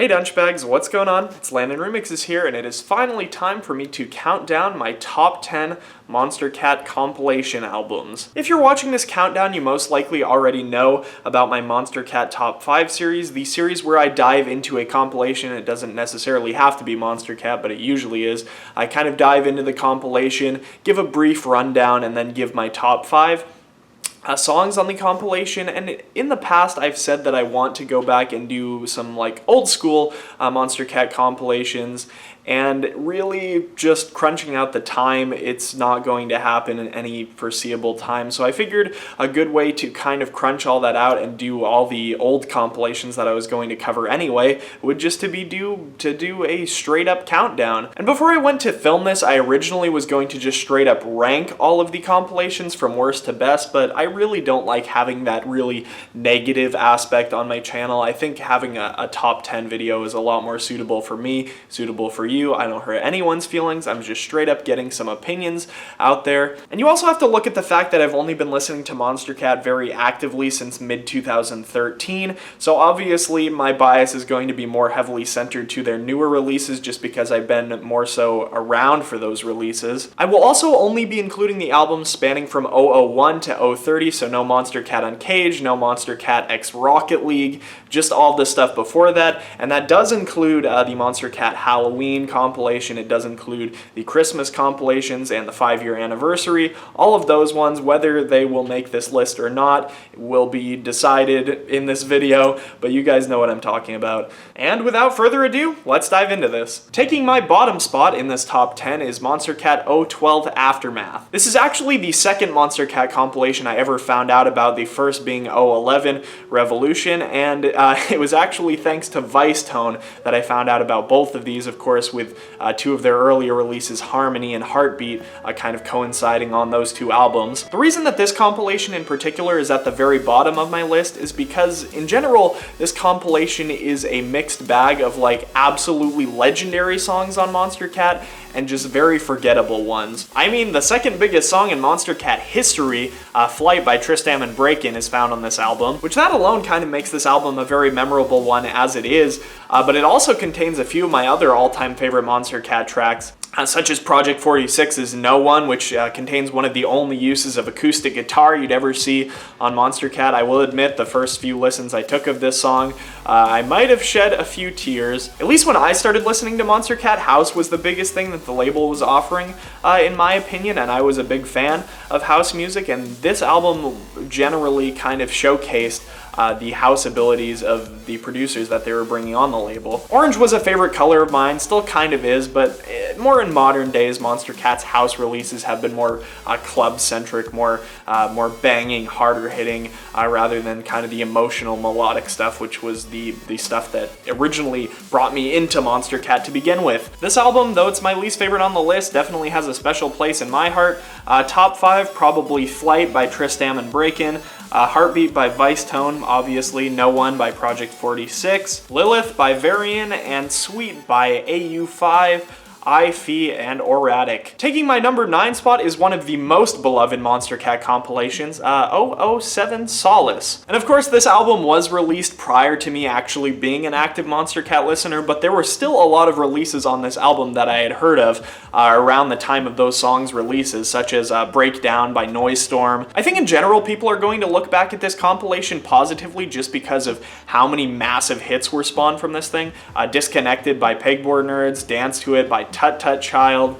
Hey Dunchbags, what's going on? It's Landon Remixes here, and it is finally time for me to count down my top 10 Monstercat compilation albums. If you're watching this countdown, you most likely already know about my Monstercat Top 5 series, the series where I dive into a compilation. It doesn't necessarily have to be Monstercat, but it usually is. I kind of dive into the compilation, give a brief rundown, and then give my top 5. Songs on the compilation, and in the past I've said that I want to go back and do some like old school Monstercat compilations, and really just crunching out the time, it's not going to happen in any foreseeable time. So I figured a good way to kind of crunch all that out and do all the old compilations that I was going to cover anyway would just to do a straight up countdown. And before I went to film this, I originally was going to just straight up rank all of the compilations from worst to best, but I really don't like having that really negative aspect on my channel. I think having a top 10 video is a lot more suitable for me, suitable for you. I don't hurt anyone's feelings. I'm just straight up getting some opinions out there. And you also have to look at the fact that I've only been listening to Monstercat very actively since mid-2013, so obviously my bias is going to be more heavily centered to their newer releases just because I've been more so around for those releases. I will also only be including the albums spanning from 001 to 030, so no Monstercat Uncaged, no Monstercat X Rocket League, just all the stuff before that, and that does include the Monstercat Halloween compilation. It does include the Christmas compilations and the 5-year anniversary. All of those ones, whether they will make this list or not, will be decided in this video, but you guys know what I'm talking about. And without further ado, let's dive into this. Taking my bottom spot in this top 10 is Monstercat 012 Aftermath. This is actually the second Monstercat compilation I ever found out about, the first being 011 Revolution, and it was actually thanks to Vice Tone that I found out about both of these, of course, with two of their earlier releases, Harmony and Heartbeat, kind of coinciding on those two albums. The reason that this compilation in particular is at the very bottom of my list is because, in general, this compilation is a mixed bag of like absolutely legendary songs on Monstercat and just very forgettable ones. I mean, the second biggest song in Monstercat history, Flight by Tristam and Breakin, is found on this album, which that alone kind of makes this album a very memorable one as it is, but it also contains a few of my other all-time favorite Monstercat tracks, such as Project 46's No One, which contains one of the only uses of acoustic guitar you'd ever see on Monstercat. I will admit, the first few listens I took of this song, I might have shed a few tears. At least when I started listening to Monstercat, house was the biggest thing that the label was offering, in my opinion, and I was a big fan of house music, and this album generally kind of showcased the house abilities of the producers that they were bringing on the label. Orange was a favorite color of mine, still kind of is, but more in modern days, Monstercat's house releases have been more club-centric, more banging, harder hitting, rather than kind of the emotional, melodic stuff, which was the stuff that originally brought me into Monstercat to begin with. This album, though it's my least favorite on the list, definitely has a special place in my heart. Top 5, probably Flight by Tristam and Breakin, Heartbeat by Vice Tone, obviously, No One by Project 46, Lilith by Varian, and Sweet by AU5, I-Fee, and Oratic. Taking my number 9 spot is one of the most beloved Monstercat compilations, 007 Solace. And of course, this album was released prior to me actually being an active Monstercat listener, but there were still a lot of releases on this album that I had heard of around the time of those songs' releases, such as Breakdown by Noise Storm. I think in general, people are going to look back at this compilation positively just because of how many massive hits were spawned from this thing. Disconnected by Pegboard Nerds, Dance to It by Tut Tut Child,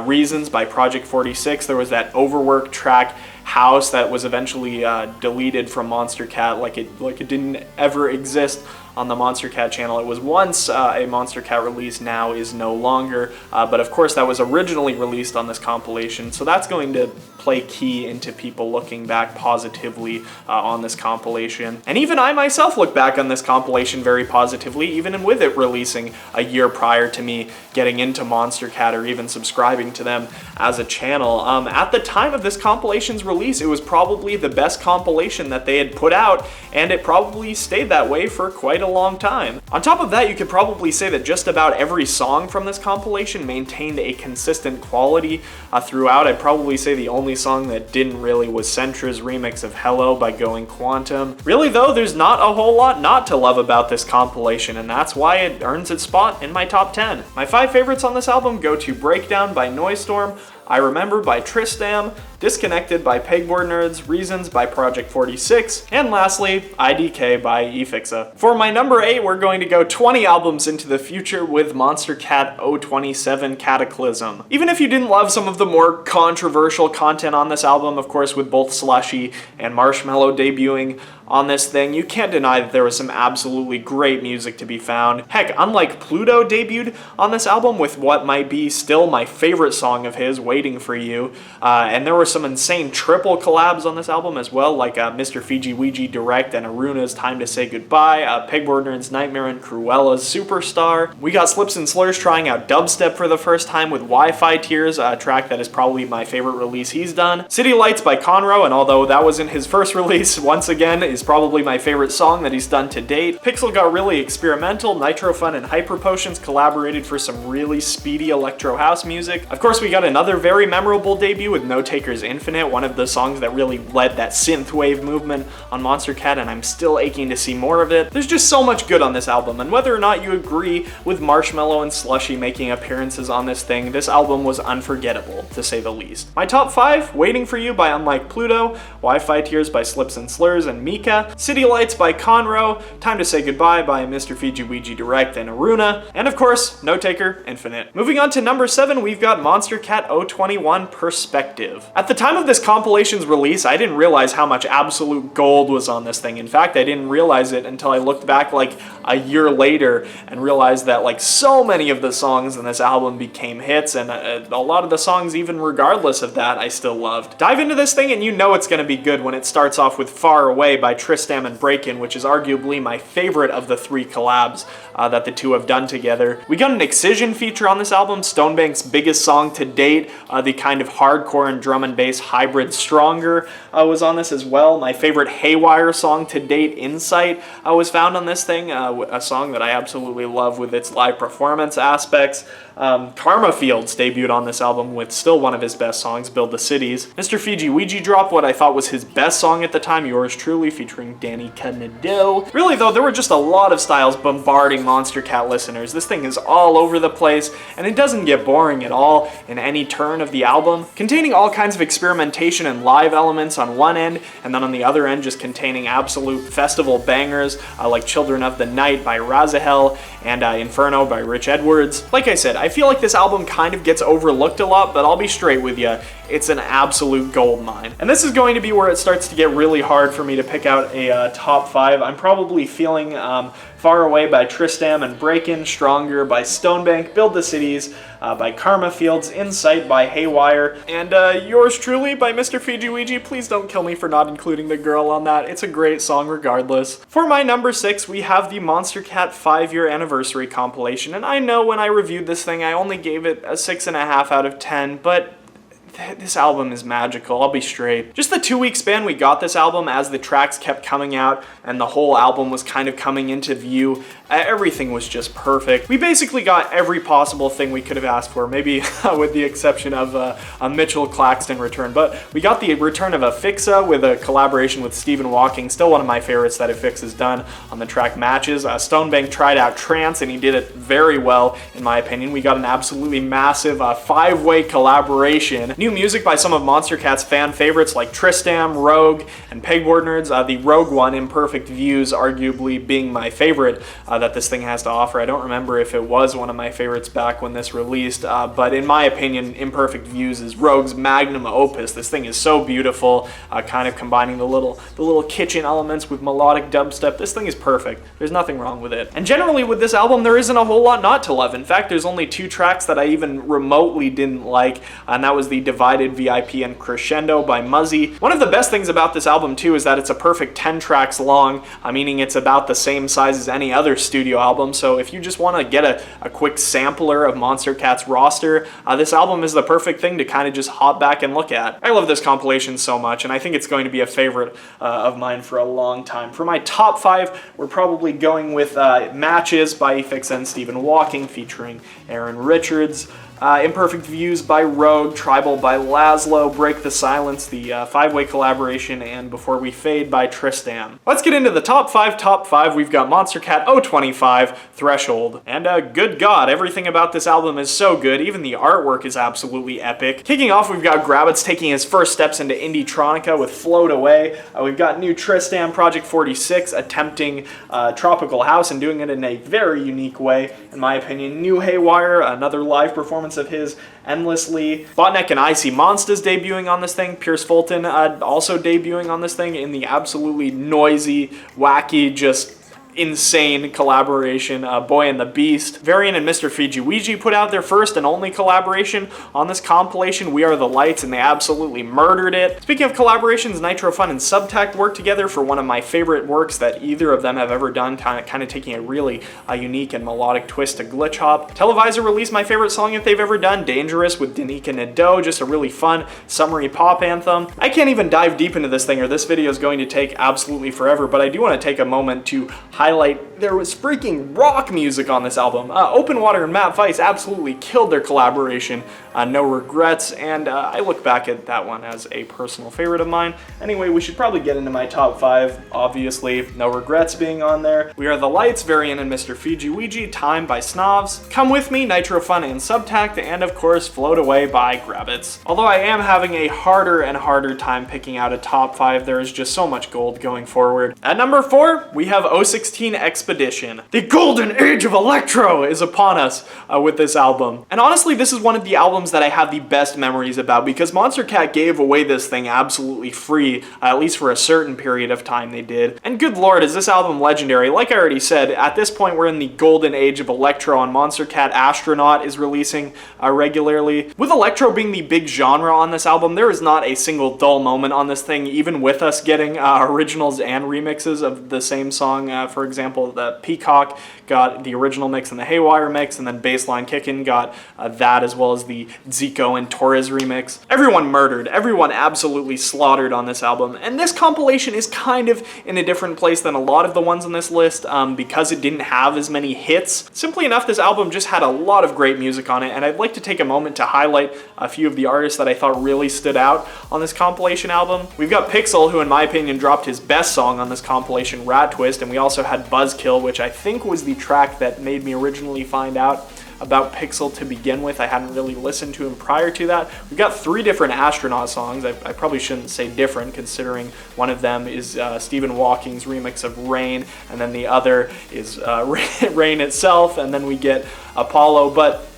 Reasons by Project 46. There was that overworked track House that was eventually deleted from Monstercat, like it didn't ever exist on the Monstercat channel. It was once a Monstercat release, now is no longer, but of course that was originally released on this compilation, so that's going to play key into people looking back positively on this compilation. And even I myself look back on this compilation very positively, even with it releasing a year prior to me getting into Monstercat or even subscribing to them as a channel. At the time of this compilation's release, it was probably the best compilation that they had put out, and it probably stayed that way for quite a a long time. On top of that, you could probably say that just about every song from this compilation maintained a consistent quality throughout. I'd probably say the only song that didn't really was Sentra's remix of Hello by Going Quantum. Really though, there's not a whole lot not to love about this compilation, and that's why it earns its spot in my top 10. My 5 favorites on this album go to Breakdown by Noisestorm, I Remember by Tristam, Disconnected by Pegboard Nerds, Reasons by Project 46, and lastly, IDK by eFixa. For my number 8, we're going to go 20 albums into the future with Monstercat 027 Cataclysm. Even if you didn't love some of the more controversial content on this album, of course with both Slushy and Marshmello debuting on this thing, you can't deny that there was some absolutely great music to be found. Heck, unlike Pluto debuted on this album with what might be still my favorite song of his, Waiting for You, and there were some insane triple collabs on this album as well, like Mr. Fiji Ouija Direct and Aruna's Time to Say Goodbye, Pegboard Nerd's Nightmare and Cruella's Superstar. We got Slips and Slurs trying out dubstep for the first time with Wi-Fi Tears, a track that is probably my favorite release he's done. City Lights by Conroe, and although that wasn't his first release, once again is probably my favorite song that he's done to date. Pixel got really experimental, Nitro Fun and Hyper Potions collaborated for some really speedy electro house music. Of course, we got another very memorable debut with No Takers Infinite, one of the songs that really led that synthwave movement on Monstercat, and I'm still aching to see more of it. There's just so much good on this album, and whether or not you agree with Marshmello and Slushy making appearances on this thing, this album was unforgettable, to say the least. My top 5, Waiting for You by Unlike Pluto, Wi-Fi Tears by Slips and Slurs and Mika, City Lights by Conroe, Time to Say Goodbye by Mr. Fiji Ouija Direct and Aruna, and of course, No Taker Infinite. Moving on to number 7, we've got Monstercat 021 Perspective. At the time of this compilation's release, I didn't realize how much absolute gold was on this thing. In fact, I didn't realize it until I looked back like a year later and realized that like so many of the songs in this album became hits, and a lot of the songs, even regardless of that, I still loved. Dive into this thing and you know it's gonna be good when it starts off with Far Away by Tristam and Breakin', which is arguably my favorite of the 3 collabs that the two have done together. We got an Excision feature on this album, Stonebank's biggest song to date, the kind of hardcore and drum and bass hybrid Stronger was on this as well. My favorite Haywire song to date, Insight, was found on this thing, a song that I absolutely love with its live performance aspects. Karma Fields debuted on this album with still one of his best songs, Build the Cities. Mr. Fiji Ouija dropped what I thought was his best song at the time, Yours Truly, featuring Danny Canado. Really though, there were just a lot of styles bombarding Monstercat listeners. This thing is all over the place, and it doesn't get boring at all in any turn of the album, containing all kinds of experimentation and live elements on one end, and then on the other end just containing absolute festival bangers like Children of the Night by Razahel and Inferno by Rich Edwards. Like I said, I feel like this album kind of gets overlooked a lot, but I'll be straight with you, it's an absolute gold mine. And this is going to be where it starts to get really hard for me to pick out a top 5. I'm probably feeling Far Away by Tristam and Breakin', Stronger by Stonebank, Build the Cities by Karma Fields, Insight by Haywire, and Yours Truly by Mr. Fiji Ouija. Please don't kill me for not including the girl on that. It's a great song regardless. For my number 6, we have the Monstercat 5-year anniversary compilation, and I know when I reviewed this thing, I only gave it a 6.5 out of 10, but this album is magical, I'll be straight. Just the 2-week span we got this album as the tracks kept coming out and the whole album was kind of coming into view, everything was just perfect. We basically got every possible thing we could have asked for, maybe with the exception of a Mitchell Claxton return, but we got the return of Afixa with a collaboration with Stephen Walking, still one of my favorites that Afixa's done on the track Matches. Stonebank tried out Trance and he did it very well in my opinion. We got an absolutely massive 5-way collaboration. New music by some of Monstercat's fan favorites like Tristam, Rogue, and Pegboard Nerds. The Rogue one, Imperfect Views, arguably being my favorite that this thing has to offer. I don't remember if it was one of my favorites back when this released, but in my opinion, Imperfect Views is Rogue's magnum opus. This thing is so beautiful, kind of combining the little kitchen elements with melodic dubstep. This thing is perfect. There's nothing wrong with it. And generally with this album, there isn't a whole lot not to love. In fact, there's only 2 tracks that I even remotely didn't like, and that was the Divided, VIP, and Crescendo by Muzzy. One of the best things about this album too is that it's a perfect 10 tracks long, meaning it's about the same size as any other studio album, so if you just want to get a quick sampler of Monstercat's roster, this album is the perfect thing to kind of just hop back and look at. I love this compilation so much, and I think it's going to be a favorite of mine for a long time. For my top 5, we're probably going with Matches by Efix and Stephen Walking featuring Aaron Richards, Imperfect Views by Rogue, Tribal by Laszlo, Break the Silence, the 5-way collaboration, and Before We Fade by Tristan. Let's get into the top 5. We've got Monstercat 025, Threshold. And good God, everything about this album is so good, even the artwork is absolutely epic. Kicking off, we've got Grabbitz taking his first steps into Indie-tronica with Float Away. We've got new Tristan, Project 46, attempting Tropical House and doing it in a very unique way, in my opinion. New Haywire, another live performance of his, Endlessly. Botneck and Icy Monsters debuting on this thing. Pierce Fulton also debuting on this thing in the absolutely noisy, wacky, just insane collaboration, Boy and the Beast. Variant and Mr. Fiji Ouija put out their first and only collaboration on this compilation, We Are the Lights, and they absolutely murdered it. Speaking of collaborations, Nitro Fun and Subtact worked together for one of my favorite works that either of them have ever done, kind of taking a really unique and melodic twist to glitch hop. Televisor released my favorite song that they've ever done, Dangerous, with Danica Nadeau, just a really fun summery pop anthem. I can't even dive deep into this thing, or this video is going to take absolutely forever, but I do want to take a moment to highlight there was freaking rock music on this album. Open Water and Matt Weiss absolutely killed their collaboration, No Regrets, and I look back at that one as a personal favorite of mine. Anyway, we should probably get into my top 5, obviously, No Regrets being on there. We Are the Lights, Variant and Mr. Fiji Ouija, Time by Snovs, Come With Me, Nitro Fun and Subtact, and of course, Float Away by Grabbitz. Although I am having a harder and harder time picking out a top 5, there is just so much gold going forward. At number 4, we have 016 Expedition. The golden age of electro is upon us with this album. And honestly, this is one of the albums that I have the best memories about because Monstercat gave away this thing absolutely free, at least for a certain period of time they did. And good lord, is this album legendary. Like I already said, at this point we're in the golden age of electro, and Monstercat Astronaut is releasing regularly. With electro being the big genre on this album, there is not a single dull moment on this thing, even with us getting originals and remixes of the same song. For example, the Peacock got the original mix and the Haywire mix, and then Baseline Kickin' got that, as well as the Zico and Torres remix. Everyone murdered, everyone absolutely slaughtered on this album, and this compilation is kind of in a different place than a lot of the ones on this list because it didn't have as many hits. Simply enough, this album just had a lot of great music on it, and I'd like to take a moment to highlight a few of the artists that I thought really stood out on this compilation album. We've got Pixel, who in my opinion dropped his best song on this compilation, Rat Twist, and we also had Buzzkill, which I think was the track that made me originally find out about Pixel to begin with. I hadn't really listened to him prior to that. We've got 3 different Astronaut songs. I probably shouldn't say different, considering one of them is Stephen Walking's remix of Rain, and then the other is Rain itself, and then we get Apollo. But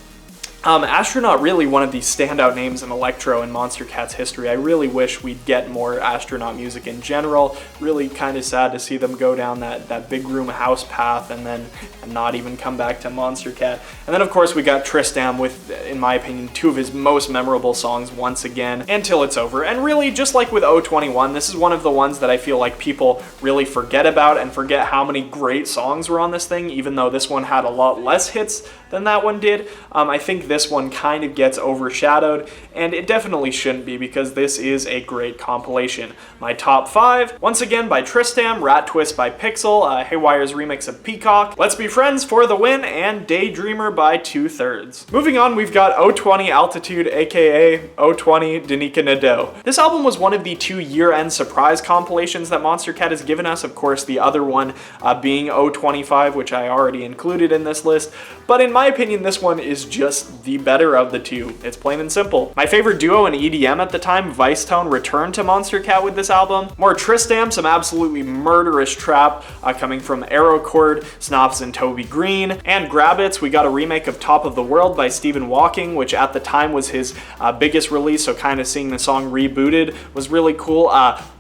Astronaut, really one of the standout names in electro in Monstercat's history. I really wish we'd get more Astronaut music in general. Really kind of sad to see them go down that big room house path and then not even come back to Monstercat. And then of course we got Tristan with, in my opinion, 2 of his most memorable songs, Once Again and Till It's Over. And really, just like with 021, this is one of the ones that I feel like people really forget about and forget how many great songs were on this thing, even though this one had a lot less hits than that one did. I think this one kind of gets overshadowed, and it definitely shouldn't be because this is a great compilation. My top 5, once again by Tristan, Rat Twist by Pixel, Haywire's remix of Peacock, Let's Be Friends for the Win, and Daydreamer by 2/3. Moving on, we've got 020 Altitude, aka 020 Danica Nadeau. This album was one of the 2 year-end surprise compilations that Monstercat has given us, of course the other one being 025, which I already included in this list, but in my opinion this one is just the better of the 2. It's plain and simple. My favorite duo in EDM at the time, Vicetone, returned to Monstercat with this album. More Tristan, some absolutely murderous trap coming from Aerocord, Snops and Toby Green. And Grabbitz, we got a remake of Top of the World by Stephen Walking, which at the time was his biggest release, so kind of seeing the song rebooted was really cool.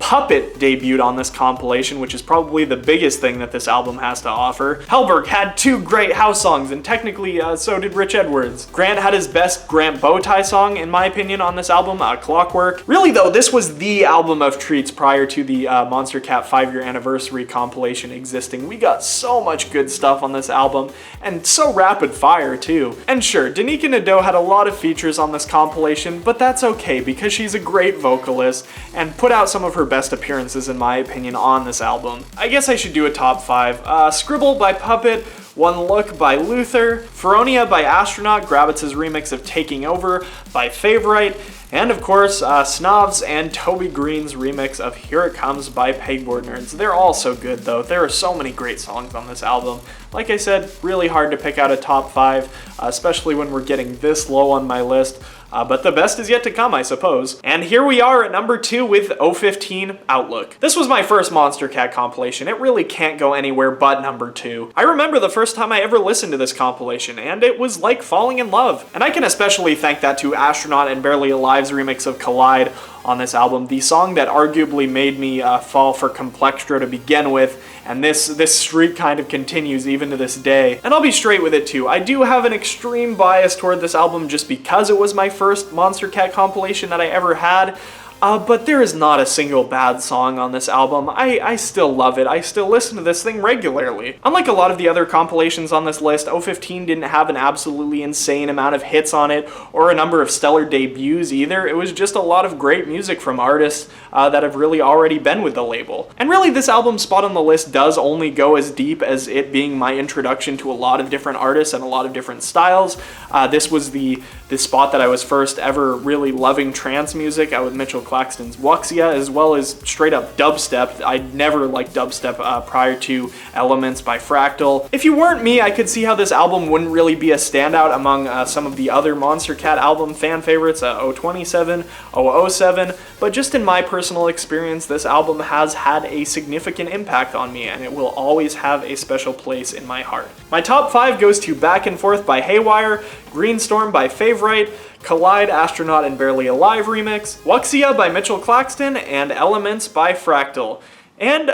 Puppet debuted on this compilation, which is probably the biggest thing that this album has to offer. Hellberg had 2 great house songs, and technically so did Rich Edwards. Grant had his best Grant Bowtie song, in my opinion, on this album, Clockwork. Really though, this was the album of treats prior to the Monstercat 5-year anniversary compilation existing. We got so much good stuff on this album, and so rapid fire too. And sure, Danica Nadeau had a lot of features on this compilation, but that's okay because she's a great vocalist and put out some of her best appearances, in my opinion, on this album. I guess I should do a top 5. Scribble by Puppet, One Look by Luther, Feronia by Astronaut, Gravitz's remix of Taking Over by Favorite, and of course, Snovs and Toby Green's remix of Here It Comes by Pegboard Nerds. They're all so good though. There are so many great songs on this album. Like I said, really hard to pick out a top 5, especially when we're getting this low on my list. But the best is yet to come, I suppose. And here we are at number 2 with 015 Outlook. This was my first Monstercat compilation. It really can't go anywhere but number 2. I remember the first time I ever listened to this compilation, and it was like falling in love. And I can especially thank that to Astronaut and Barely Alive's remix of Collide on this album, the song that arguably made me fall for Complextro to begin with, and this streak kind of continues even to this day. And I'll be straight with it too, I do have an extreme bias toward this album just because it was my first Monstercat compilation that I ever had. But there is not a single bad song on this album. I still love it. I still listen to this thing regularly. Unlike a lot of the other compilations on this list, 015 didn't have an absolutely insane amount of hits on it or a number of stellar debuts either. It was just a lot of great music from artists that have really already been with the label. And really, this album's spot on the list does only go as deep as it being my introduction to a lot of different artists and a lot of different styles. This was the spot that I was first ever really loving trance music with Mitchell Claxton's Wuxia, as well as straight up dubstep. I never liked dubstep prior to Elements by Fractal. If you weren't me, I could see how this album wouldn't really be a standout among some of the other Monstercat album fan favorites, 027, 007, but just in my personal experience, this album has had a significant impact on me, and it will always have a special place in my heart. My top 5 goes to Back and Forth by Haywire, Greenstorm by Favorite, Collide, Astronaut, and Barely Alive remix, Wuxia by Mitchell Claxton, and Elements by Fractal. And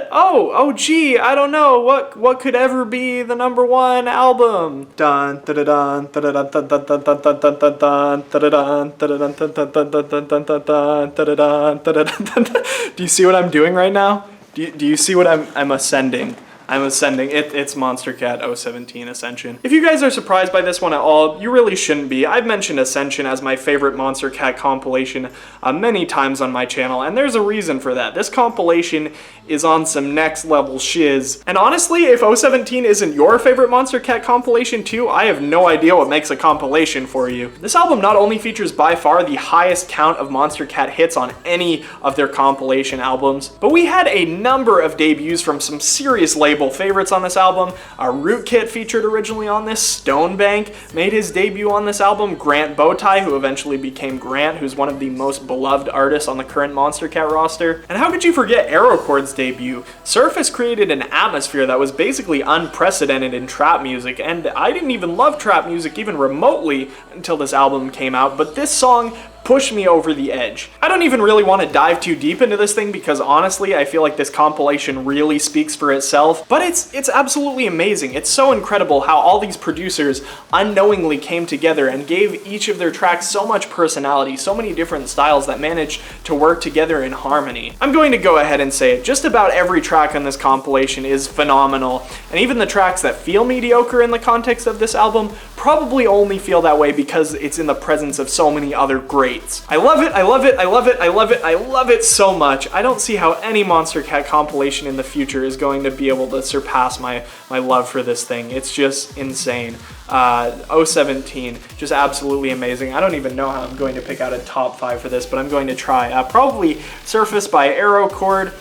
gee, I don't know what could ever be the number 1 album. Dun da da dun da da dun dun dun dun dun dun dun dun da da dun da da dun dun dun dun dun dun dun dun da da dun. Do you see what I'm doing right now? Do you see what I'm ascending? I'm ascending. It's Monstercat 017 Ascension. If you guys are surprised by this one at all, you really shouldn't be. I've mentioned Ascension as my favorite Monstercat compilation many times on my channel, and there's a reason for that. This compilation is on some next level shiz. And honestly, if 017 isn't your favorite Monstercat compilation too, I have no idea what makes a compilation for you. This album not only features by far the highest count of Monstercat hits on any of their compilation albums, but we had a number of debuts from some serious label favorites on this album. Rootkit featured originally on this. Stonebank made his debut on this album. Grant Bowtie, who eventually became Grant, who's one of the most beloved artists on the current Monstercat roster. And how could you forget Aerochord's debut? Surface created an atmosphere that was basically unprecedented in trap music, and I didn't even love trap music even remotely until this album came out, but this song pushed me over the edge. I don't even really want to dive too deep into this thing because honestly, I feel like this compilation really speaks for itself, but it's absolutely amazing. It's so incredible how all these producers unknowingly came together and gave each of their tracks so much personality, so many different styles that managed to work together in harmony. I'm going to go ahead and say it, just about every track on this compilation is phenomenal, and even the tracks that feel mediocre in the context of this album probably only feel that way because it's in the presence of so many other greats. I love it, I love it, I love it, I love it, I love it so much. I don't see how any Monstercat compilation in the future is going to be able to surpass my love for this thing. It's just insane. 017, just absolutely amazing. I don't even know how I'm going to pick out a top 5 for this, but I'm going to try. Probably Surface by Aerochord,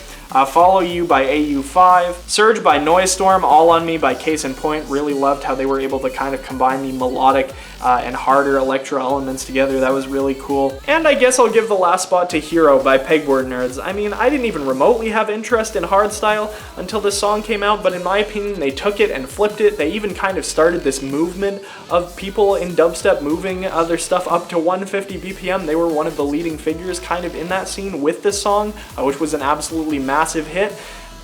Follow You by AU5, Surge by Noisestorm, All On Me by Case in Point. Really loved how they were able to kind of combine the melodic and harder electro elements together. That was really cool. And I guess I'll give the last spot to Hero by Pegboard Nerds. I mean, I didn't even remotely have interest in hardstyle until this song came out, but in my opinion, they took it and flipped it. They even kind of started this movement of people in dubstep moving other stuff up to 150 BPM. They were one of the leading figures kind of in that scene with this song, which was an absolutely massive hit.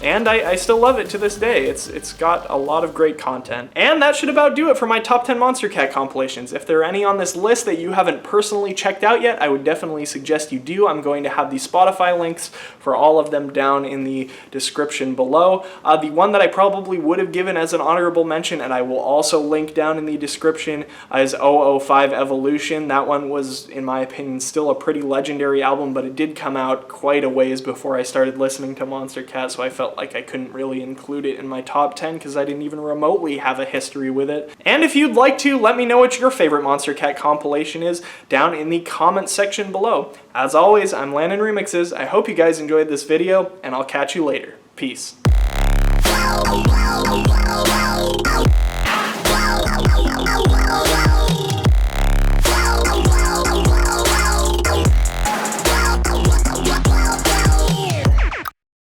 and I still love it to this day. It's got a lot of great content. And that should about do it for my top 10 Monstercat compilations. If there are any on this list that you haven't personally checked out yet, I would definitely suggest you do. I'm going to have the Spotify links for all of them down in the description below. The one that I probably would have given as an honorable mention, and I will also link down in the description, is 005 Evolution. That one was, in my opinion, still a pretty legendary album, but it did come out quite a ways before I started listening to Monstercat, so I felt like I couldn't really include it in my top 10 because I didn't even remotely have a history with it. And if you'd like to, let me know what your favorite Monstercat compilation is down in the comments section below. As always, I'm Landon Remixes. I hope you guys enjoyed this video, and I'll catch you later. Peace.